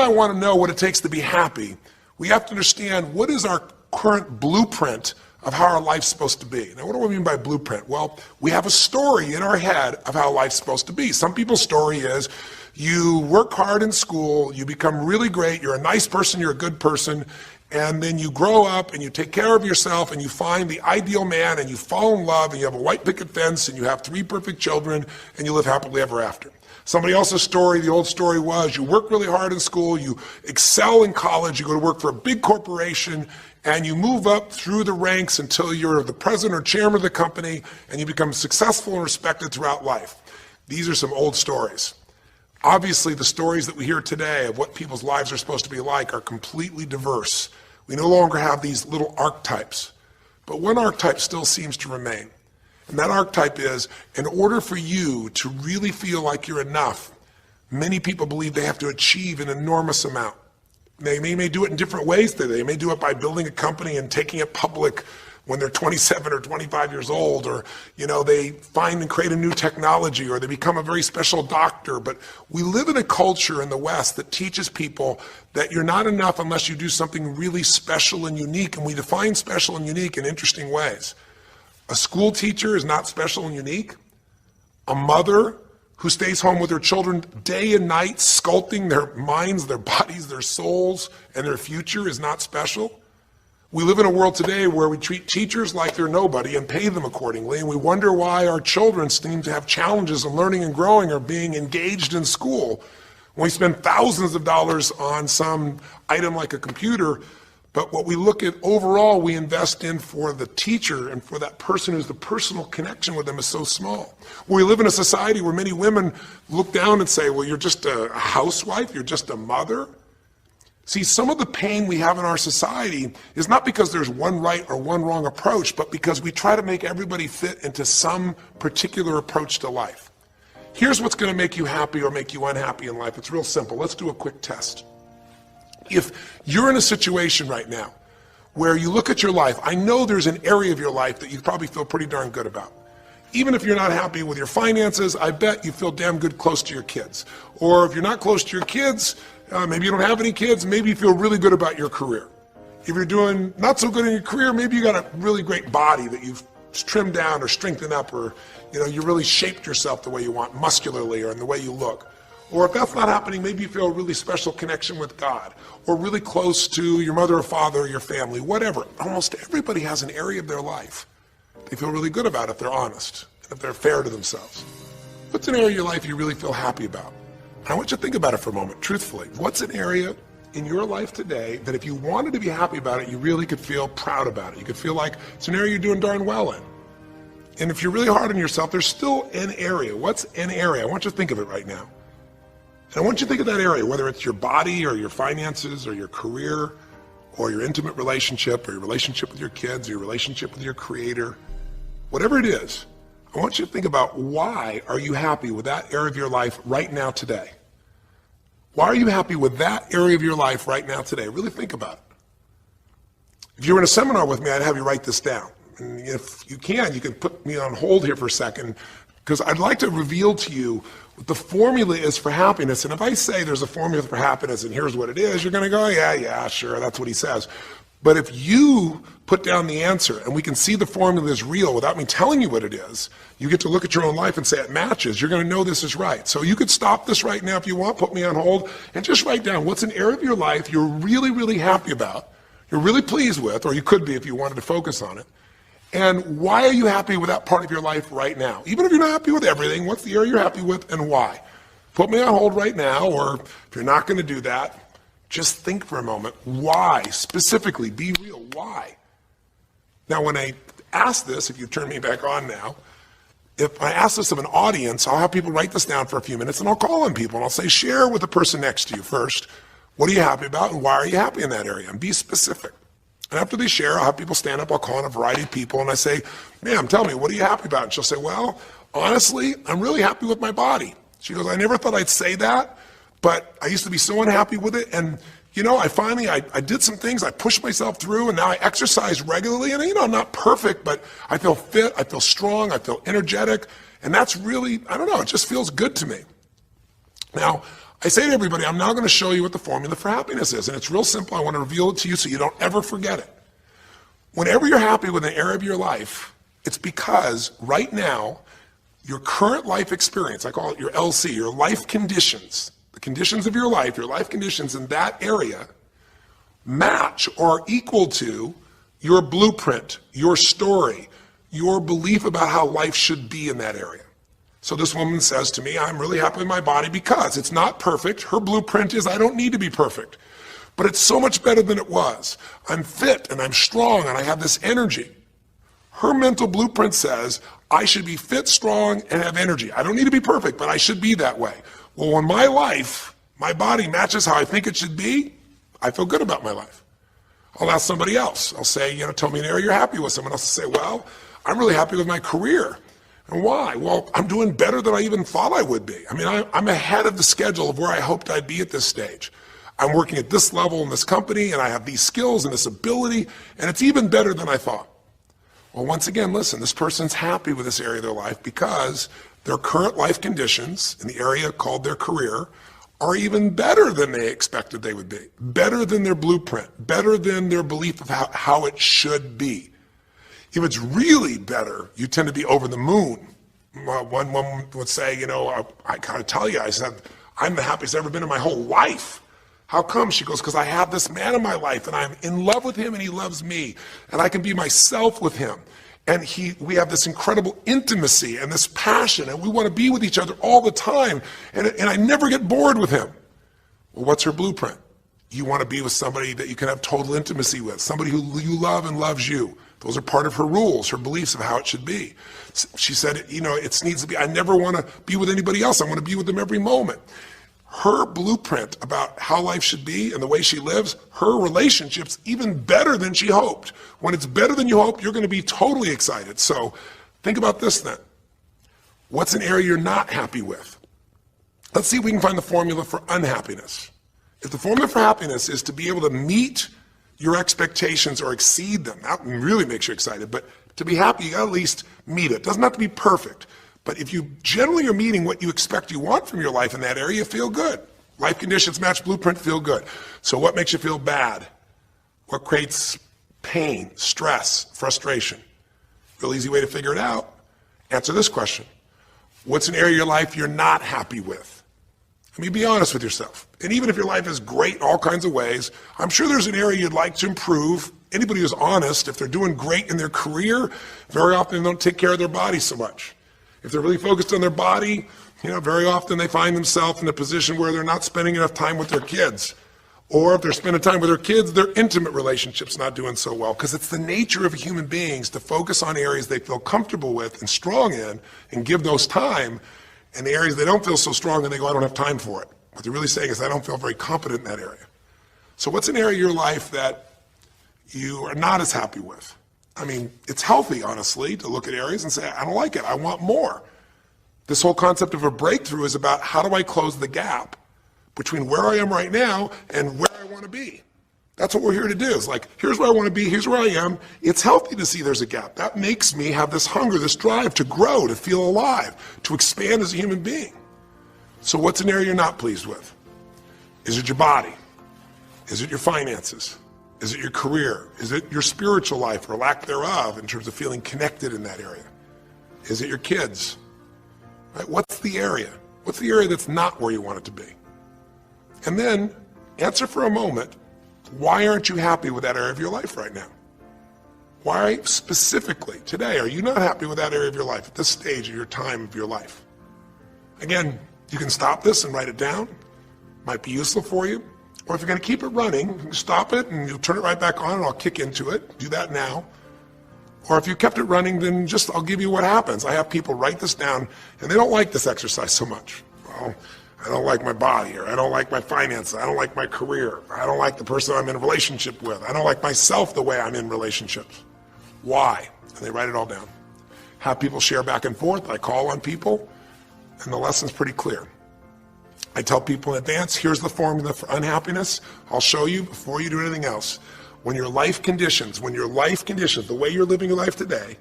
I want to know what it takes to be happy, we have to understand what is our current blueprint of how our life's supposed to be. Now, what do I mean by blueprint? Well, we have a story in our head of how life's supposed to be. Some people's story is you work hard in school, you become really great, you're a nice person, you're a good person, and then you grow up and you take care of yourself and you find the ideal man and you fall in love and you have a white picket fence and you have 3 perfect children and you live happily ever after. Somebody else's story, the old story was you work really hard in school, you excel in college, you go to work for a big corporation, and you move up through the ranks until you're the president or chairman of the company and you become successful and respected throughout life. These are some old stories. Obviously, the stories that we hear today of what people's lives are supposed to be like are completely diverse. We no longer have these little archetypes, but one archetype still seems to remain. And that archetype is, in order for you to really feel like you're enough, many people believe they have to achieve an enormous amount. They may do it in different ways today. They may do it by building a company and taking it public when they're 27 or 25 years old, or they find and create a new technology, or they become a very special doctor. But we live in a culture in the West that teaches people that you're not enough unless you do something really special and unique, and we define special and unique in interesting ways. A school teacher is not special and unique. A mother who stays home with her children day and night, sculpting their minds, their bodies, their souls, and their future is not special. We live in a world today where we treat teachers like they're nobody and pay them accordingly, and we wonder why our children seem to have challenges in learning and growing or being engaged in school. When we spend thousands of dollars on some item like a computer, but what we look at overall, we invest in for the teacher and for that person who's the personal connection with them is so small. We live in a society where many women look down and say, well, you're just a housewife, you're just a mother. See, some of the pain we have in our society is not because there's one right or one wrong approach, but because we try to make everybody fit into some particular approach to life. Here's what's going to make you happy or make you unhappy in life. It's real simple. Let's do a quick test. If you're in a situation right now where you look at your life, I know there's an area of your life that you probably feel pretty darn good about. Even if you're not happy with your finances, I bet you feel damn good close to your kids. Or if you're not close to your kids, maybe you don't have any kids, maybe you feel really good about your career. If you're doing not so good in your career, maybe you got a really great body that you've trimmed down or strengthened up, or you really shaped yourself the way you want, muscularly, or in the way you look. Or if that's not happening, maybe you feel a really special connection with God, or really close to your mother or father or your family, whatever. Almost everybody has an area of their life they feel really good about if they're honest, and if they're fair to themselves. What's an area of your life you really feel happy about? I want you to think about it for a moment, truthfully. What's an area in your life today that if you wanted to be happy about it, you really could feel proud about it? You could feel like it's an area you're doing darn well in. And if you're really hard on yourself, there's still an area. What's an area? I want you to think of it right now. And I want you to think of that area, whether it's your body or your finances or your career or your intimate relationship or your relationship with your kids or your relationship with your creator, whatever it is. I want you to think about, why are you happy with that area of your life right now today? Why are you happy with that area of your life right now today? Really think about it. If you were in a seminar with me, I'd have you write this down. And if you can put me on hold here for a second, because I'd like to reveal to you what the formula is for happiness. And if I say there's a formula for happiness and here's what it is, you're going to go, yeah, sure, that's what he says. But if you put down the answer and we can see the formula is real without me telling you what it is, you get to look at your own life and say it matches. You're going to know this is right. So you could stop this right now if you want, put me on hold, and just write down what's an area of your life you're really, really happy about, you're really pleased with, or you could be if you wanted to focus on it. And why are you happy with that part of your life right now? Even if you're not happy with everything, what's the area you're happy with and why? Put me on hold right now, or if you're not going to do that, just think for a moment. Why? Specifically, be real. Why? Now, when I ask this, if you turn me back on now, if I ask this of an audience, I'll have people write this down for a few minutes, and I'll call on people, and I'll say, share with the person next to you first. What are you happy about, and why are you happy in that area? And be specific. And after they share, I'll have people stand up, I'll call on a variety of people, and I say, ma'am, tell me, what are you happy about? And she'll say, well, honestly, I'm really happy with my body. She goes, I never thought I'd say that, but I used to be so unhappy with it, and I finally did some things, I pushed myself through, and now I exercise regularly, and I'm not perfect, but I feel fit, I feel strong, I feel energetic, and that's really, I don't know, it just feels good to me. Now, I say to everybody, I'm now going to show you what the formula for happiness is. And it's real simple. I want to reveal it to you so you don't ever forget it. Whenever you're happy with an area of your life, it's because right now, your current life experience, I call it your LC, your life conditions, the conditions of your life conditions in that area match or are equal to your blueprint, your story, your belief about how life should be in that area. So this woman says to me, I'm really happy with my body because it's not perfect. Her blueprint is I don't need to be perfect, but it's so much better than it was. I'm fit and I'm strong and I have this energy. Her mental blueprint says I should be fit, strong, and have energy. I don't need to be perfect, but I should be that way. Well, when my life, my body matches how I think it should be, I feel good about my life. I'll ask somebody else. I'll say, tell me an area you're happy with. Someone else will say, well, I'm really happy with my career. And why? Well, I'm doing better than I even thought I would be. I mean, I'm ahead of the schedule of where I hoped I'd be at this stage. I'm working at this level in this company, and I have these skills and this ability, and it's even better than I thought. Well, once again, listen, this person's happy with this area of their life because their current life conditions in the area called their career are even better than they expected they would be, better than their blueprint, better than their belief of how it should be. If it's really better, you tend to be over the moon. One woman would say, I gotta tell you, I said, I'm the happiest I've ever been in my whole life. How come? She goes, because I have this man in my life and I'm in love with him and he loves me and I can be myself with him. And we have this incredible intimacy and this passion and we want to be with each other all the time and I never get bored with him. Well, what's her blueprint? You want to be with somebody that you can have total intimacy with, somebody who you love and loves you. Those are part of her rules, her beliefs of how it should be. She said, it needs to be, I never want to be with anybody else. I want to be with them every moment. Her blueprint about how life should be and the way she lives, her relationship's even better than she hoped. When it's better than you hoped, you're going to be totally excited. So think about this then. What's an area you're not happy with? Let's see if we can find the formula for unhappiness. If the formula for happiness is to be able to meet your expectations or exceed them, that really makes you excited, but to be happy, you got to at least meet it. It doesn't have to be perfect. But if you generally are meeting what you expect you want from your life in that area, you feel good. Life conditions match blueprint, feel good. So what makes you feel bad? What creates pain, stress, frustration? Real easy way to figure it out. Answer this question. What's an area of your life you're not happy with? I mean, be honest with yourself. And even if your life is great in all kinds of ways, I'm sure there's an area you'd like to improve. Anybody who's honest, if they're doing great in their career, very often they don't take care of their body so much. If they're really focused on their body, very often they find themselves in a position where they're not spending enough time with their kids. Or if they're spending time with their kids, their intimate relationship's not doing so well. Because it's the nature of human beings to focus on areas they feel comfortable with and strong in and give those time. And the areas they don't feel so strong in, they go, I don't have time for it. What they're really saying is, I don't feel very competent in that area. So what's an area of your life that you are not as happy with? I mean, it's healthy, honestly, to look at areas and say, I don't like it, I want more. This whole concept of a breakthrough is about how do I close the gap between where I am right now and where I want to be. That's what we're here to do. It's like, here's where I want to be, here's where I am. It's healthy to see there's a gap. That makes me have this hunger, this drive to grow, to feel alive, to expand as a human being. So what's an area you're not pleased with? Is it your body? Is it your finances? Is it your career? Is it your spiritual life or lack thereof in terms of feeling connected in that area? Is it your kids? Right? What's the area? What's the area that's not where you want it to be? And then answer for a moment, why aren't you happy with that area of your life right now? Why specifically today are you not happy with that area of your life at this stage of your time of your life? Again, you can stop this and write it down. Might be useful for you. Or if you're going to keep it running, you can stop it and you'll turn it right back on and I'll kick into it. Do that now. Or if you kept it running, then I'll give you what happens. I have people write this down and they don't like this exercise so much. Well, I don't like my body, or I don't like my finances, I don't like my career, I don't like the person I'm in a relationship with, I don't like myself the way I'm in relationships. Why? And they write it all down. Have people share back and forth. I call on people and the lesson's pretty clear. I tell people in advance, here's the formula for unhappiness. I'll show you before you do anything else. When your life conditions, the way you're living your life today,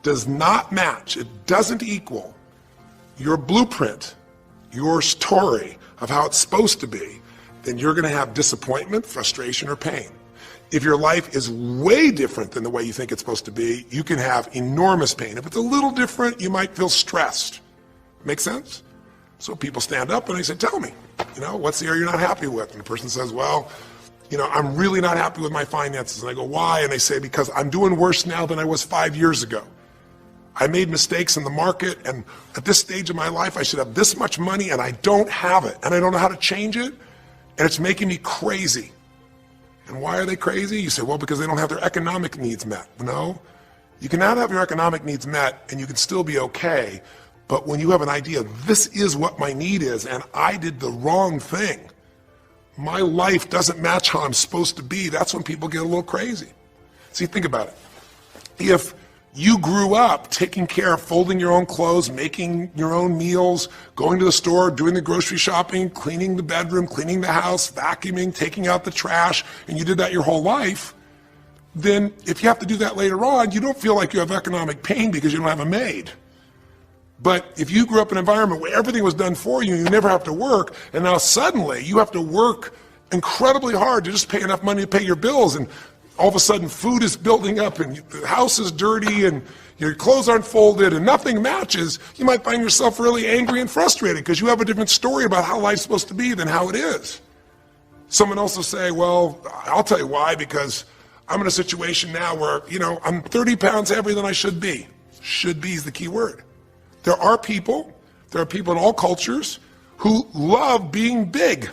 does not match, it doesn't equal your blueprint, your story of how it's supposed to be, then you're going to have disappointment, frustration, or pain. If your life is way different than the way you think it's supposed to be, you can have enormous pain. If it's a little different, you might feel stressed. Make sense? So people stand up and they say, tell me, what's the area you're not happy with? And the person says, well, I'm really not happy with my finances. And I go, why? And they say, because I'm doing worse now than I was 5 years ago. I made mistakes in the market, and at this stage of my life, I should have this much money, and I don't have it, and I don't know how to change it, and it's making me crazy. And why are they crazy? You say, well, because they don't have their economic needs met. No, you can not have your economic needs met, and you can still be okay, but when you have an idea, this is what my need is, and I did the wrong thing, my life doesn't match how I'm supposed to be, that's when people get a little crazy. See, think about it. If you grew up taking care of folding your own clothes, making your own meals, going to the store, doing the grocery shopping, cleaning the bedroom, cleaning the house, vacuuming, taking out the trash, and you did that your whole life, then if you have to do that later on, you don't feel like you have economic pain because you don't have a maid. But if you grew up in an environment where everything was done for you, you never have to work, and now suddenly you have to work incredibly hard to just pay enough money to pay your bills, and all of a sudden food is building up and the house is dirty and your clothes aren't folded and nothing matches, you might find yourself really angry and frustrated because you have a different story about how life's supposed to be than how it is. Someone else will say, well, I'll tell you why, because I'm in a situation now where, I'm 30 pounds heavier than I should be. Should be is the key word. There are people in all cultures who love being big.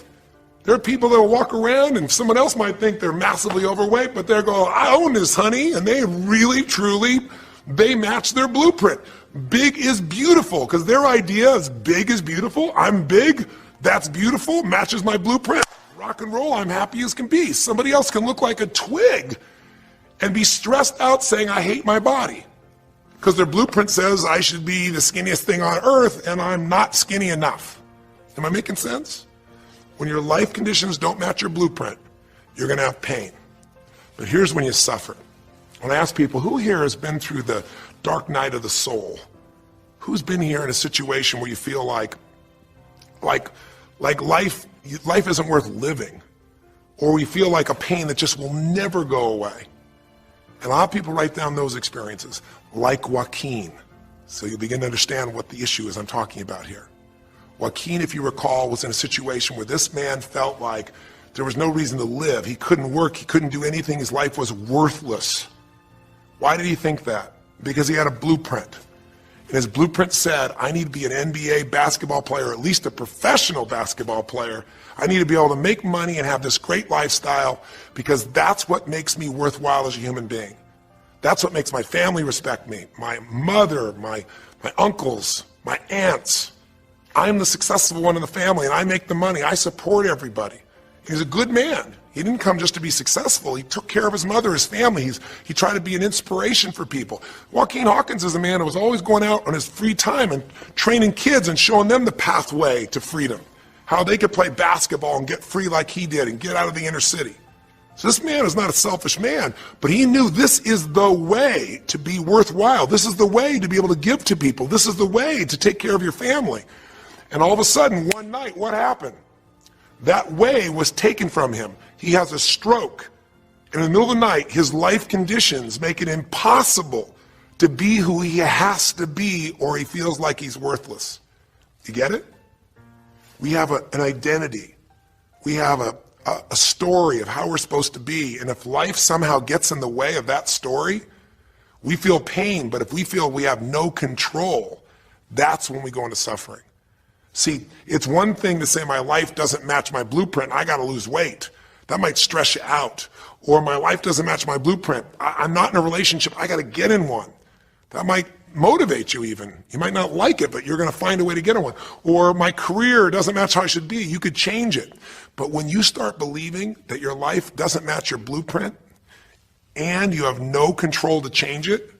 There are people that will walk around and someone else might think they're massively overweight, but they're going, I own this, honey, and they really, truly, they match their blueprint. Big is beautiful, because their idea is big is beautiful. I'm big, that's beautiful, matches my blueprint. Rock and roll, I'm happy as can be. Somebody else can look like a twig and be stressed out saying, I hate my body, because their blueprint says I should be the skinniest thing on earth, and I'm not skinny enough. Am I making sense? When your life conditions don't match your blueprint, you're going to have pain. But here's when you suffer. When I ask people, who here has been through the dark night of the soul? Who's been here in a situation where you feel like life isn't worth living, or we feel like a pain that just will never go away? And a lot of people write down those experiences, like Joaquin. So you'll begin to understand what the issue is I'm talking about here. Joaquin, if you recall, was in a situation where this man felt like there was no reason to live. He couldn't work, he couldn't do anything, his life was worthless. Why did he think that? Because he had a blueprint. And his blueprint said, I need to be an NBA basketball player, at least a professional basketball player. I need to be able to make money and have this great lifestyle, because that's what makes me worthwhile as a human being. That's what makes my family respect me, my mother, my uncles, my aunts. I'm the successful one in the family, and I make the money. I support everybody. He's a good man. He didn't come just to be successful. He took care of his mother, his family. He tried to be an inspiration for people. Joaquin Hawkins is a man who was always going out on his free time and training kids and showing them the pathway to freedom, how they could play basketball and get free like he did and get out of the inner city. So this man is not a selfish man, but he knew this is the way to be worthwhile. This is the way to be able to give to people. This is the way to take care of your family. And all of a sudden, one night, what happened? That way was taken from him. He has a stroke. And in the middle of the night, his life conditions make it impossible to be who he has to be, or he feels like he's worthless. You get it? We have an identity. We have a story of how we're supposed to be. And if life somehow gets in the way of that story, we feel pain. But if we feel we have no control, that's when we go into suffering. See, it's one thing to say my life doesn't match my blueprint, I got to lose weight. That might stress you out. Or my life doesn't match my blueprint, I'm not in a relationship, I got to get in one. That might motivate you even. You might not like it, but you're going to find a way to get in one. Or my career doesn't match how I should be, you could change it. But when you start believing that your life doesn't match your blueprint, and you have no control to change it,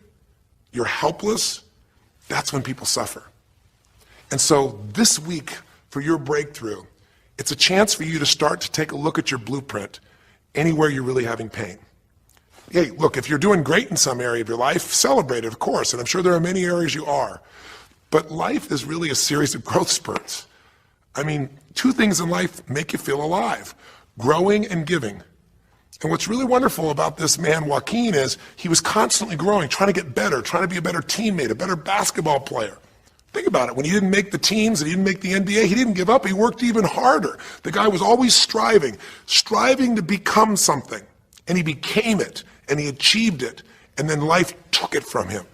you're helpless, that's when people suffer. And so this week, for your breakthrough, it's a chance for you to start to take a look at your blueprint anywhere you're really having pain. Hey, look, if you're doing great in some area of your life, celebrate it, of course, and I'm sure there are many areas you are. But life is really a series of growth spurts. I mean, two things in life make you feel alive: growing and giving. And what's really wonderful about this man, Joaquin, is he was constantly growing, trying to get better, trying to be a better teammate, a better basketball player. Think about it. When he didn't make the teams and he didn't make the NBA, he didn't give up. He worked even harder. The guy was always striving to become something. And he became it, and he achieved it, and then life took it from him.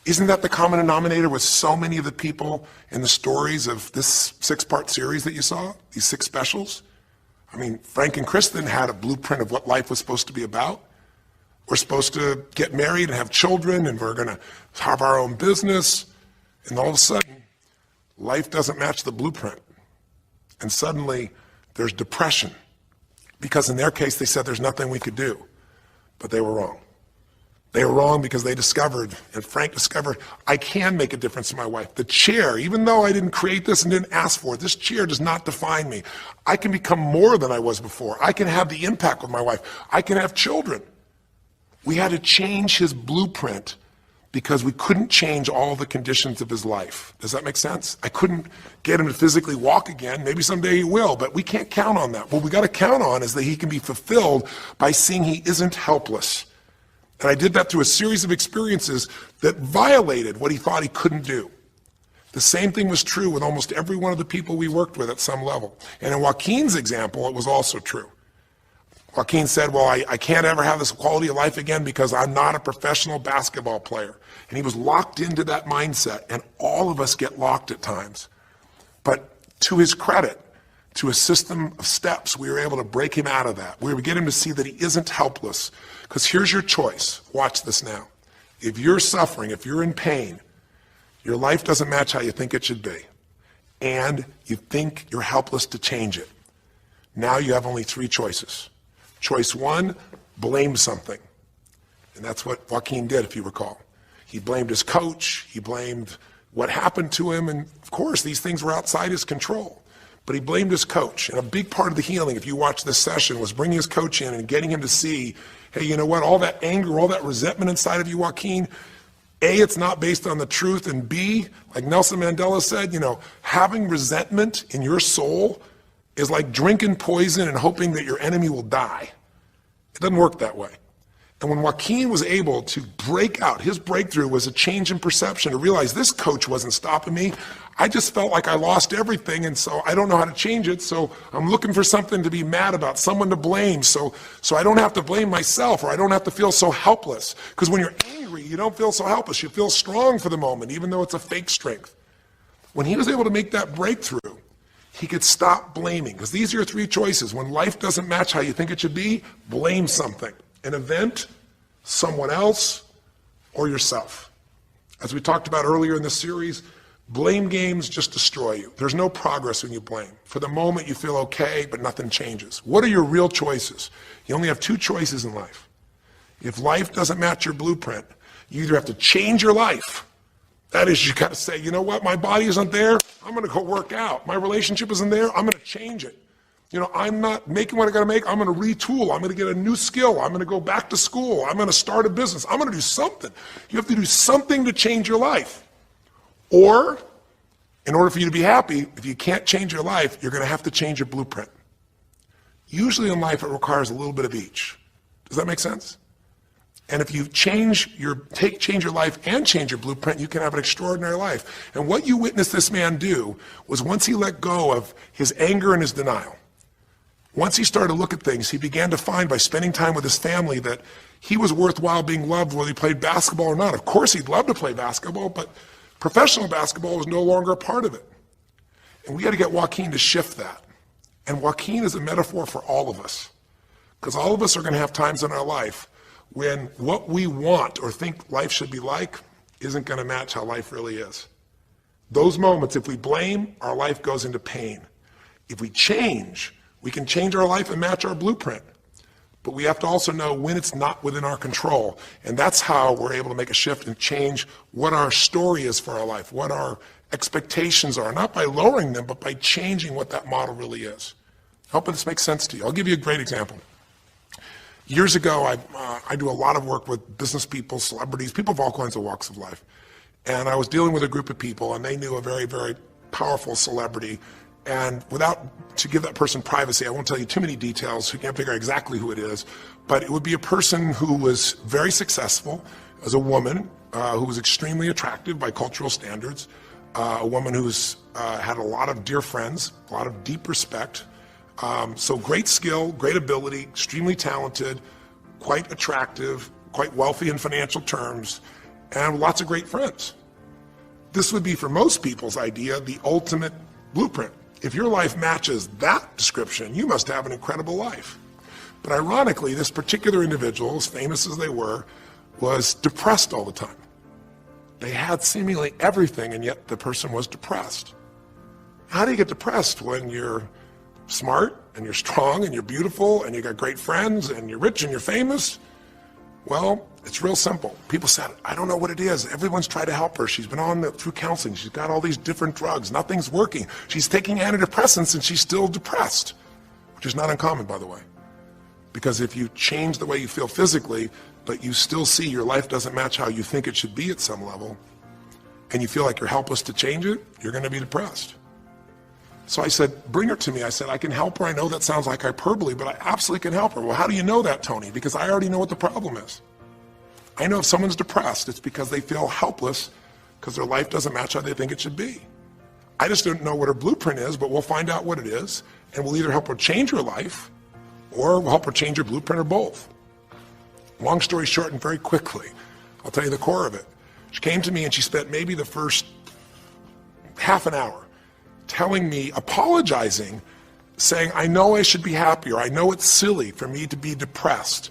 Isn't that the common denominator with so many of the people in the stories of this 6-part series that you saw, these 6 specials? I mean, Frank and Kristen had a blueprint of what life was supposed to be about. We're supposed to get married and have children, and we're going to have our own business. And all of a sudden, life doesn't match the blueprint. And suddenly, there's depression. Because in their case, they said there's nothing we could do. But they were wrong. They were wrong because they discovered, and Frank discovered, I can make a difference in my wife. The chair, even though I didn't create this and didn't ask for it, this chair does not define me. I can become more than I was before. I can have the impact with my wife. I can have children. We had to change his blueprint because we couldn't change all the conditions of his life. Does that make sense? I couldn't get him to physically walk again. Maybe someday he will, but we can't count on that. What we got to count on is that he can be fulfilled by seeing he isn't helpless. And I did that through a series of experiences that violated what he thought he couldn't do. The same thing was true with almost every one of the people we worked with at some level. And in Joaquin's example, it was also true. Joaquin said, well, I can't ever have this quality of life again because I'm not a professional basketball player. And he was locked into that mindset, and all of us get locked at times. But to his credit, to a system of steps, we were able to break him out of that. We were get him to see that he isn't helpless. Because here's your choice. Watch this now. If you're suffering, if you're in pain, your life doesn't match how you think it should be, and you think you're helpless to change it, now you have only 3 choices. Choice 1, blame something. And that's what Joaquin did, if you recall. He blamed his coach. He blamed what happened to him. And of course, these things were outside his control. But he blamed his coach. And a big part of the healing, if you watch this session, was bringing his coach in and getting him to see, hey, you know what, all that anger, all that resentment inside of you, Joaquin, A, it's not based on the truth, and B, like Nelson Mandela said, having resentment in your soul is like drinking poison and hoping that your enemy will die. It doesn't work that way. And when Joaquin was able to break out, his breakthrough was a change in perception, to realize this coach wasn't stopping me. I just felt like I lost everything, and so I don't know how to change it, so I'm looking for something to be mad about, someone to blame, so I don't have to blame myself, or I don't have to feel so helpless. Because when you're angry, you don't feel so helpless. You feel strong for the moment, even though it's a fake strength. When he was able to make that breakthrough, he could stop blaming. Because these are your 3 choices. When life doesn't match how you think it should be, blame something. An event, someone else, or yourself. As we talked about earlier in this series, blame games just destroy you. There's no progress when you blame. For the moment, you feel okay, but nothing changes. What are your real choices? You only have 2 choices in life. If life doesn't match your blueprint, you either have to change your life. That is, you got to say, you know what, my body isn't there, I'm going to go work out. My relationship isn't there, I'm going to change it. I'm not making what I got to make, I'm going to retool, I'm going to get a new skill, I'm going to go back to school, I'm going to start a business, I'm going to do something. You have to do something to change your life. Or, in order for you to be happy, if you can't change your life, you're going to have to change your blueprint. Usually in life, it requires a little bit of each. Does that make sense? And if you change your life and change your blueprint, you can have an extraordinary life. And what you witnessed this man do was, once he let go of his anger and his denial, once he started to look at things, he began to find, by spending time with his family, that he was worthwhile being loved whether he played basketball or not. Of course, he'd love to play basketball, but professional basketball was no longer a part of it. And we got to get Joaquin to shift that. And Joaquin is a metaphor for all of us. Because all of us are going to have times in our life when what we want or think life should be like isn't going to match how life really is. Those moments, if we blame, our life goes into pain. If we change, we can change our life and match our blueprint. But we have to also know when it's not within our control. And that's how we're able to make a shift and change what our story is for our life, what our expectations are, not by lowering them, but by changing what that model really is. I hope this makes sense to you. I'll give you a great example. Years ago, I do a lot of work with business people, celebrities, people of all kinds of walks of life. And I was dealing with a group of people, and they knew a very, very powerful celebrity. And to give that person privacy, I won't tell you too many details, so you can't figure out exactly who it is, but it would be a person who was very successful as a woman, who was extremely attractive by cultural standards, a woman who's had a lot of dear friends, a lot of deep respect, so great skill, great ability, extremely talented, quite attractive, quite wealthy in financial terms, and lots of great friends. This would be, for most people's idea, the ultimate blueprint. If your life matches that description, you must have an incredible life. But ironically, this particular individual, as famous as they were, was depressed all the time. They had seemingly everything, and yet the person was depressed. How do you get depressed when you're smart, and you're strong, and you're beautiful, and you got great friends, and you're rich, and you're famous? Well, it's real simple. People said, I don't know what it is. Everyone's tried to help her. She's been through counseling. She's got all these different drugs. Nothing's working. She's taking antidepressants and she's still depressed, which is not uncommon, by the way. Because if you change the way you feel physically, but you still see your life doesn't match how you think it should be at some level, and you feel like you're helpless to change it, you're going to be depressed. So I said, bring her to me. I said, I can help her. I know that sounds like hyperbole, but I absolutely can help her. Well, how do you know that, Tony? Because I already know what the problem is. I know if someone's depressed, it's because they feel helpless because their life doesn't match how they think it should be. I just don't know what her blueprint is, but we'll find out what it is, and we'll either help her change her life, or we'll help her change her blueprint, or both. Long story short, and very quickly, I'll tell you the core of it. She came to me and she spent maybe the first half an hour telling me, apologizing, saying, I know I should be happier. I know it's silly for me to be depressed.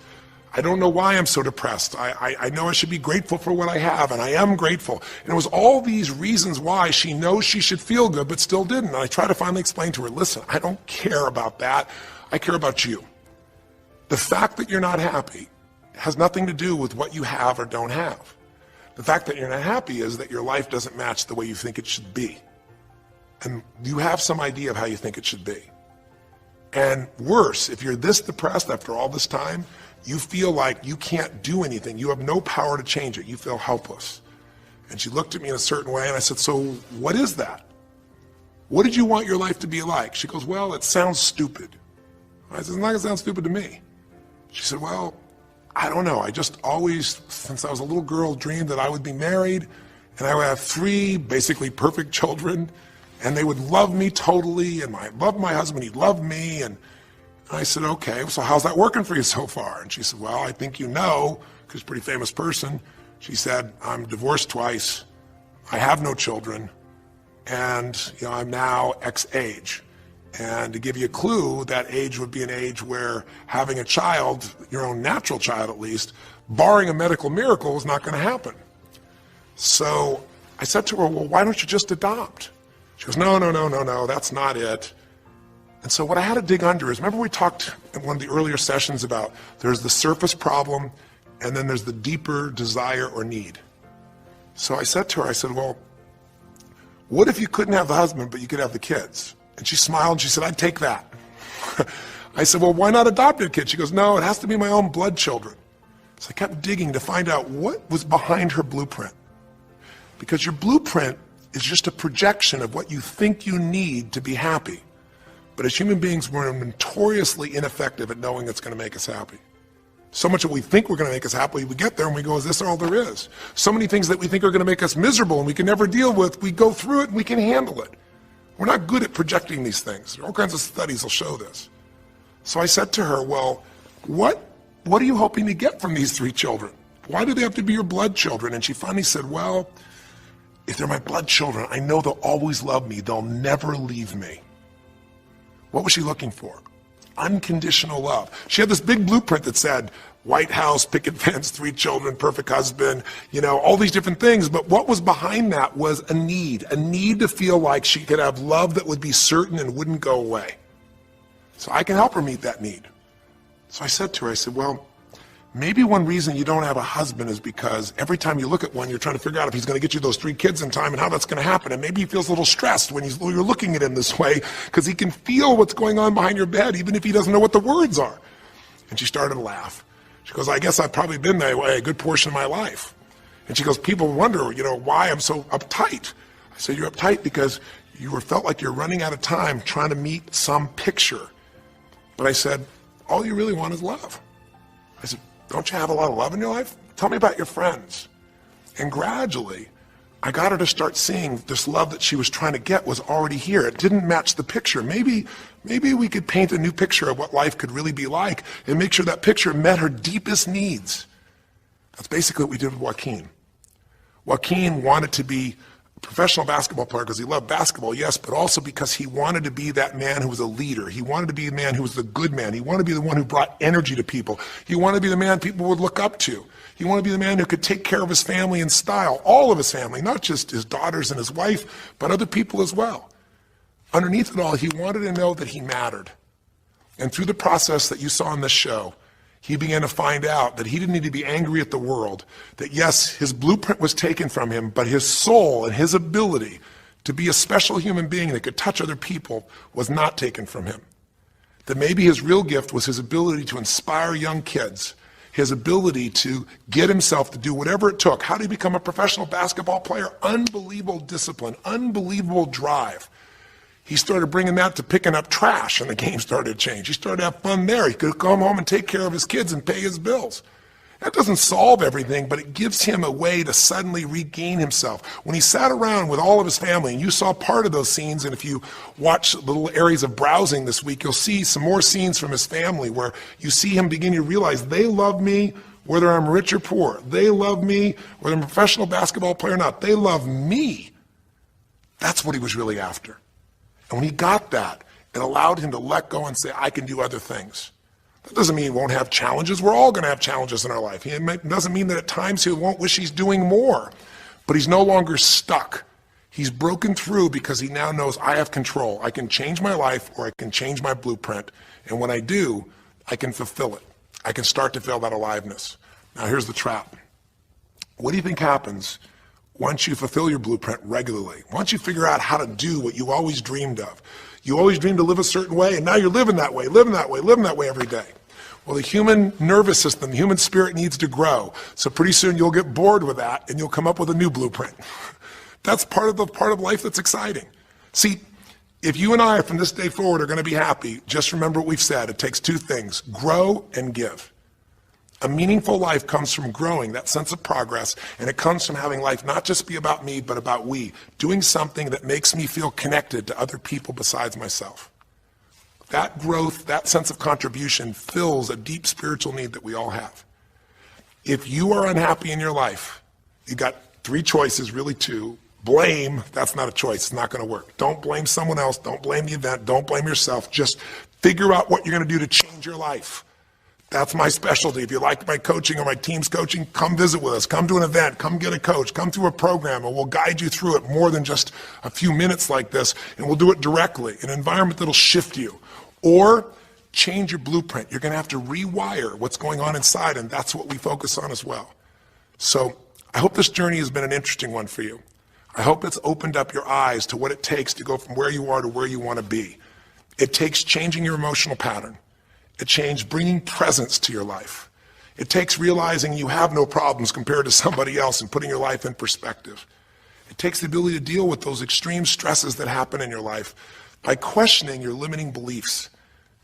I don't know why I'm so depressed. I know I should be grateful for what I have, and I am grateful. And it was all these reasons why she knows she should feel good, but still didn't. And I tried to finally explain to her, listen, I don't care about that. I care about you. The fact that you're not happy has nothing to do with what you have or don't have. The fact that you're not happy is that your life doesn't match the way you think it should be. And you have some idea of how you think it should be. And worse, if you're this depressed after all this time, you feel like you can't do anything. You have no power to change it. You feel helpless. And she looked at me in a certain way, and I said, so what is that? What did you want your life to be like? She goes, well, it sounds stupid. I said, it's not going to sound stupid to me. She said, well, I don't know. I just always, since I was a little girl, dreamed that I would be married, and I would have 3 basically perfect children, and they would love me totally, and I loved my husband, he loved me, and I said, okay, so how's that working for you so far? And she said, well, I think you know, because she's a pretty famous person. She said, I'm divorced twice, I have no children, and I'm now X age. And to give you a clue, that age would be an age where having a child, your own natural child at least, barring a medical miracle, is not going to happen. So I said to her, well, why don't you just adopt? She goes, no, that's not it. And so what I had to dig under is, remember we talked in one of the earlier sessions about there's the surface problem and then there's the deeper desire or need. So I said to her, I said, well, what if you couldn't have the husband but you could have the kids? And she smiled and she said, I'd take that. I said, well, why not adopt a kid? She goes, no, it has to be my own blood children. So I kept digging to find out what was behind her blueprint. Because your blueprint is just a projection of what you think you need to be happy. But as human beings, we're notoriously ineffective at knowing it's going to make us happy. So much that we think we're going to make us happy, we get there and we go, is this all there is? So many things that we think are going to make us miserable and we can never deal with, we go through it and we can handle it. We're not good at projecting these things. All kinds of studies will show this. So I said to her, well, what are you hoping to get from these 3 children? Why do they have to be your blood children? And she finally said, well, if they're my blood children, I know they'll always love me. They'll never leave me. What was she looking for? Unconditional love. She had this big blueprint that said, White House, picket fence, 3 children, perfect husband, all these different things. But what was behind that was a need to feel like she could have love that would be certain and wouldn't go away. So I can help her meet that need. So I said to her, I said, well, maybe one reason you don't have a husband is because every time you look at one, you're trying to figure out if he's going to get you those 3 kids in time and how that's going to happen. And maybe he feels a little stressed when you're looking at him this way because he can feel what's going on behind your bed, even if he doesn't know what the words are. And she started to laugh. She goes, I guess I've probably been that way a good portion of my life. And she goes, people wonder, why I'm so uptight. I said, you're uptight because you felt like you're running out of time trying to meet some picture. But I said, all you really want is love. I said, don't you have a lot of love in your life? Tell me about your friends. And gradually, I got her to start seeing this love that she was trying to get was already here. It didn't match the picture. Maybe we could paint a new picture of what life could really be like and make sure that picture met her deepest needs. That's basically what we did with Joaquin. Joaquin wanted to be a professional basketball player because he loved basketball, yes, but also because he wanted to be that man who was a leader. He wanted to be a man who was the good man. He wanted to be the one who brought energy to people. He wanted to be the man people would look up to. He wanted to be the man who could take care of his family in style, all of his family, not just his daughters and his wife, but other people as well. Underneath it all, he wanted to know that he mattered. And through the process that you saw in this show, he began to find out that he didn't need to be angry at the world, that yes, his blueprint was taken from him, but his soul and his ability to be a special human being that could touch other people was not taken from him. That maybe his real gift was his ability to inspire young kids, his ability to get himself to do whatever it took. How did he become a professional basketball player? Unbelievable discipline, unbelievable drive. He started bringing that to picking up trash, and the game started to change. He started to have fun there. He could come home and take care of his kids and pay his bills. That doesn't solve everything, but it gives him a way to suddenly regain himself. When he sat around with all of his family, and you saw part of those scenes, and if you watch little areas of browsing this week, you'll see some more scenes from his family where you see him begin to realize they love me whether I'm rich or poor. They love me whether I'm a professional basketball player or not. They love me. That's what he was really after. And when he got that, it allowed him to let go and say, I can do other things. That doesn't mean he won't have challenges. We're all going to have challenges in our life. It doesn't mean that at times he won't wish he's doing more, but he's no longer stuck. He's broken through because he now knows I have control. I can change my life or I can change my blueprint. And when I do, I can fulfill it. I can start to feel that aliveness. Now here's the trap. What do you think happens once you fulfill your blueprint regularly? Once you figure out how to do what you always dreamed of? You always dreamed to live a certain way, and now you're living that way every day. Well, the human nervous system, the human spirit needs to grow. So pretty soon you'll get bored with that, and you'll come up with a new blueprint. That's part of life that's exciting. See, if you and I from this day forward are going to be happy, just remember what we've said. It takes two things: grow and give. A meaningful life comes from growing, that sense of progress, and it comes from having life not just be about me, but about we, doing something that makes me feel connected to other people besides myself. That growth, that sense of contribution fills a deep spiritual need that we all have. If you are unhappy in your life, you got three choices, really two. Blame, that's not a choice, it's not going to work. Don't blame someone else, don't blame the event, don't blame yourself. Just figure out what you're going to do to change your life. That's my specialty. If you like my coaching or my team's coaching, come visit with us. Come to an event. Come get a coach. Come through a program, and we'll guide you through it more than just a few minutes like this, and we'll do it directly, in an environment that'll shift you. Or change your blueprint. You're going to have to rewire what's going on inside, and that's what we focus on as well. So I hope this journey has been an interesting one for you. I hope it's opened up your eyes to what it takes to go from where you are to where you want to be. It takes changing your emotional pattern. It takes bringing presence to your life. It takes realizing you have no problems compared to somebody else and putting your life in perspective. It takes the ability to deal with those extreme stresses that happen in your life by questioning your limiting beliefs.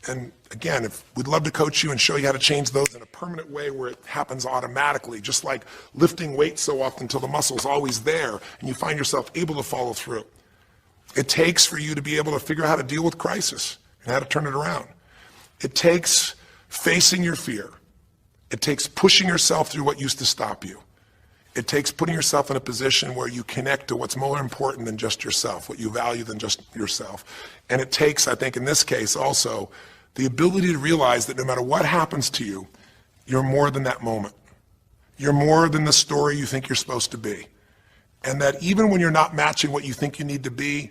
And again, we'd love to coach you and show you how to change those in a permanent way where it happens automatically, just like lifting weights so often until the muscle's always there and you find yourself able to follow through. It takes for you to be able to figure out how to deal with crisis and how to turn it around. It takes facing your fear. It takes pushing yourself through what used to stop you. It takes putting yourself in a position where you connect to what's more important than just yourself, what you value than just yourself. And it takes, I think in this case also, the ability to realize that no matter what happens to you, you're more than that moment. You're more than the story you think you're supposed to be. And that even when you're not matching what you think you need to be,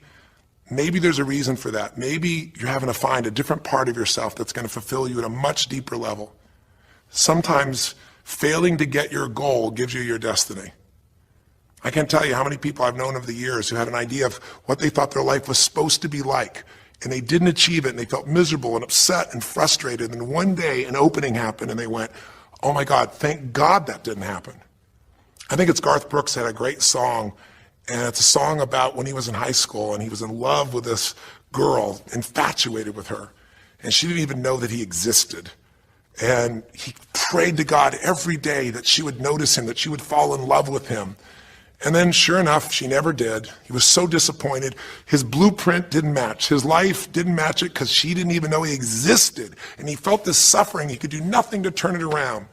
maybe there's a reason for that. Maybe you're having to find a different part of yourself that's going to fulfill you at a much deeper level. Sometimes failing to get your goal gives you your destiny. I can't tell you how many people I've known over the years who had an idea of what they thought their life was supposed to be like, and they didn't achieve it, and they felt miserable and upset and frustrated, and one day an opening happened, and they went, oh my God, thank God that didn't happen. I think it's Garth Brooks had a great song, And it's a song about when he was in high school and he was in love with this girl, infatuated with her. And she didn't even know that he existed. And he prayed to God every day that she would notice him, that she would fall in love with him. And then sure enough, she never did. He was so disappointed. His blueprint didn't match. His life didn't match it because she didn't even know he existed. And he felt this suffering. He could do nothing to turn it around.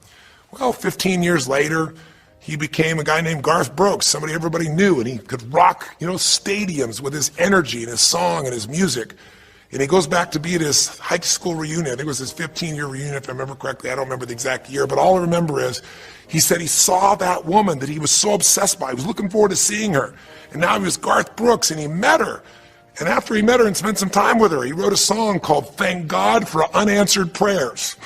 Well, 15 years later, he became a guy named Garth Brooks, somebody everybody knew, and he could rock, stadiums with his energy and his song and his music. And he goes back to be at his high school reunion. I think it was his 15-year reunion, if I remember correctly. I don't remember the exact year, but all I remember is he said he saw that woman that he was so obsessed by. He was looking forward to seeing her. And now he was Garth Brooks, and he met her. And after he met her and spent some time with her, he wrote a song called Thank God for Unanswered Prayers.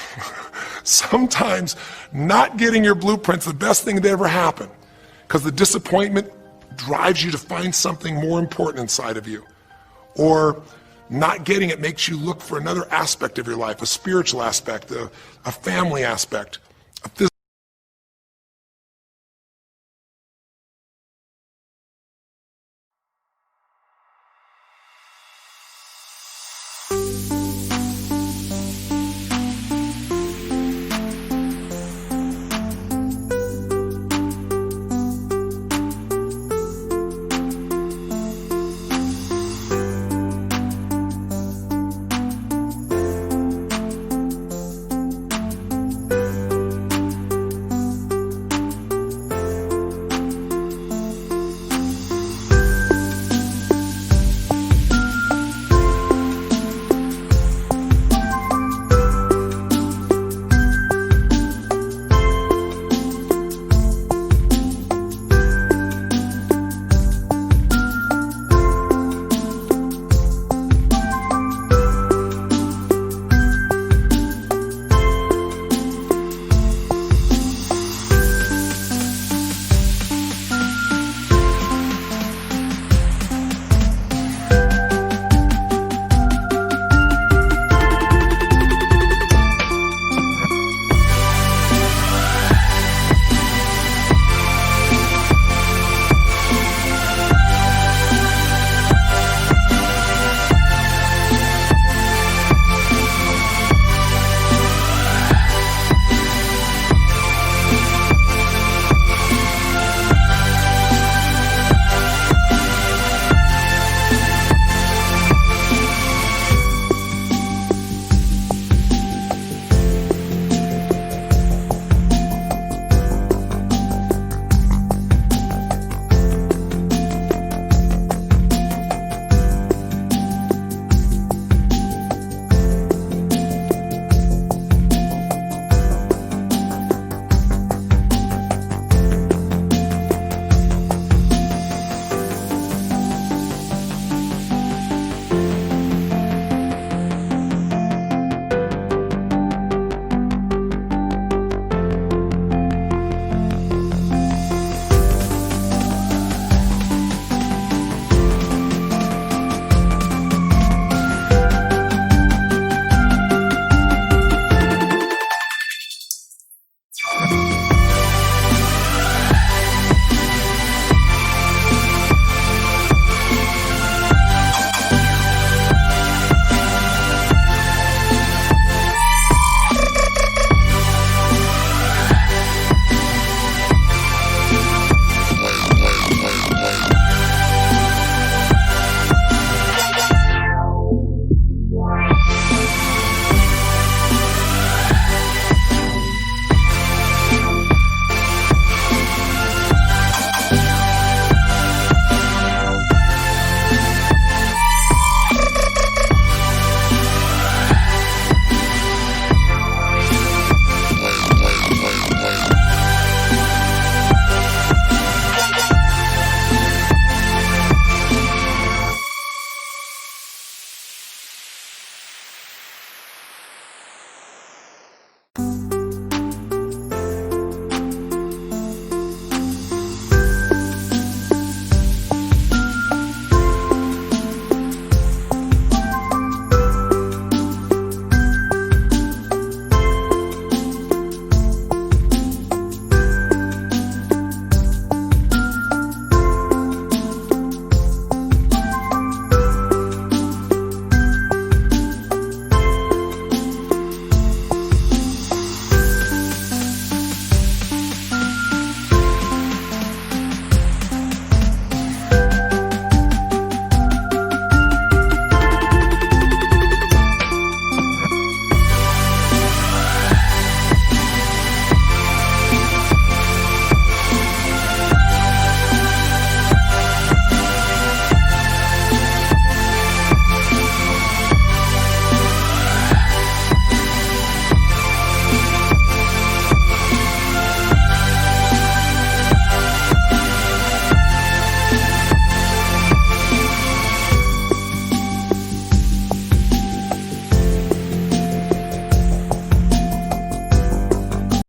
Sometimes not getting your blueprint's the best thing that ever happened, because the disappointment drives you to find something more important inside of you. Or not getting it makes you look for another aspect of your life, a spiritual aspect, a family aspect, a physical